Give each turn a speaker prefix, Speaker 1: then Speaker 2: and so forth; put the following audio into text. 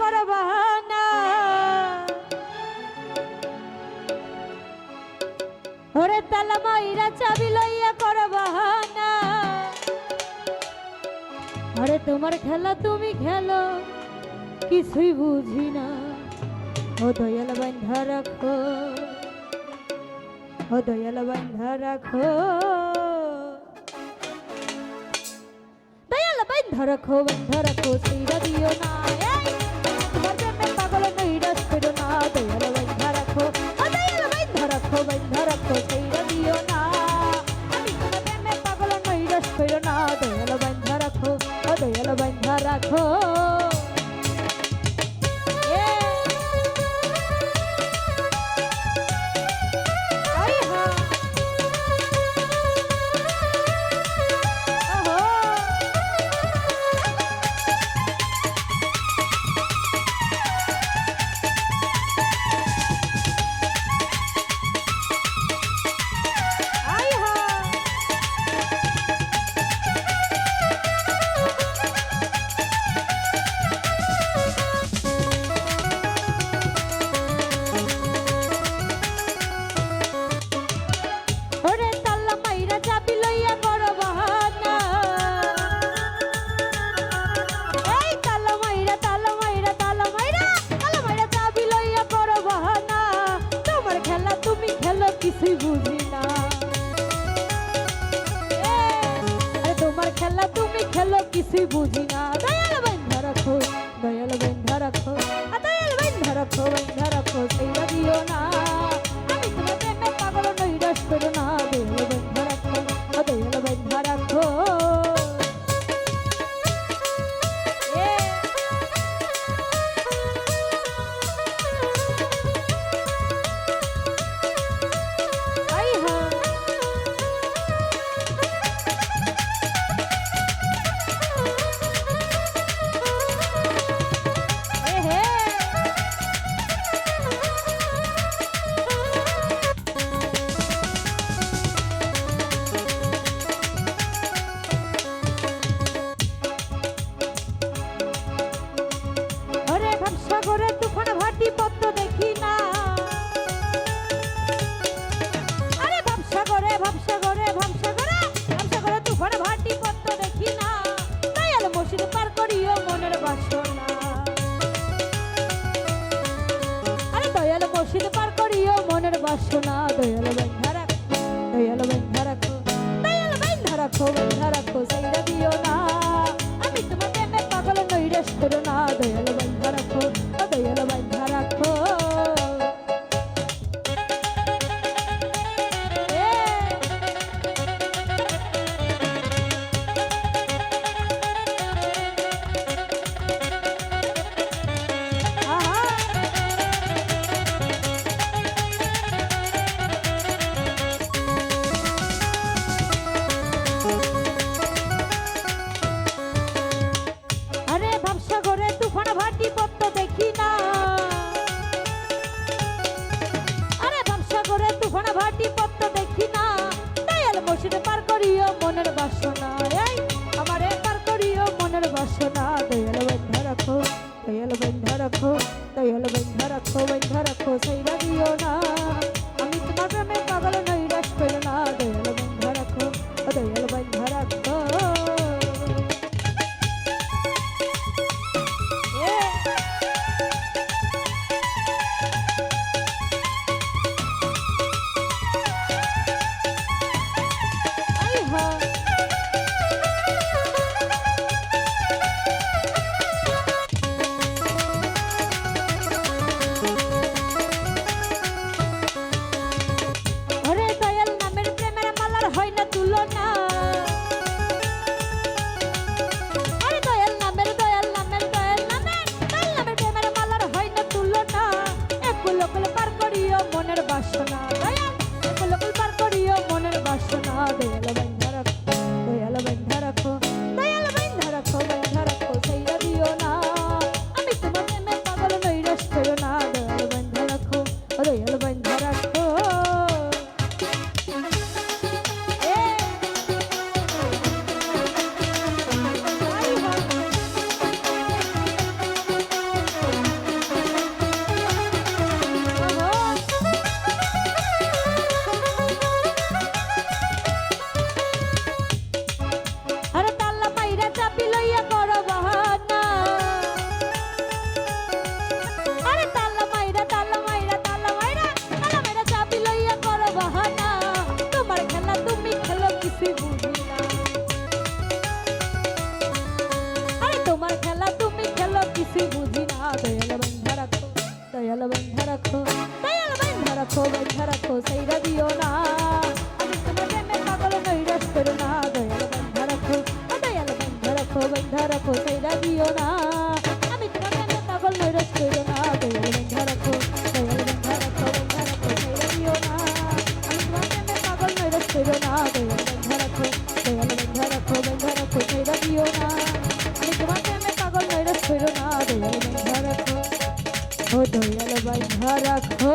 Speaker 1: করো বাহানা ওরে তালা মাইরা চাবি লইয়া করো বাহানা আরে তোমার খেলা তুমি খেলো কিছুই বুঝি না ও দয়াল বান্ধা রাখো ও দয়াল বান্ধা রাখো দয়াল বান্ধা রাখো সেইরা দিও না তোমার প্রেমে পাগল নইরাস করো না দয়াল বান্ধা রাখো ও দয়াল বান্ধা রাখো সেইরা দিও না আমি তোমার প্রেমে পাগল নইরাস করো না দয়াল বান্ধা রাখো ও দয়াল বান্ধা রাখো কিছুই বুঝি না তোমার খেলা তুমি খেলো কিছুই বুঝি না দয়াল বান্ধা রাখো দয়াল বান্ধা রাখো দয়াল বান্ধা রাখো সেইরা দিও না আমি তোমার প্রেমে পাগল নইরাস করো না দয়াল বান্ধা রাখো দয়াল বান্ধা রাখো করো না দয়াল বন্ধা রাখো দয়াল বন্ধা রাখো বন্ধা রাখো ছেড়ে দিও না আমি তোমার প্রেমে পাগল নৈরাশ করো না দয়াল বন্ধা রাখো ও দয়াল বন্ধা রাখো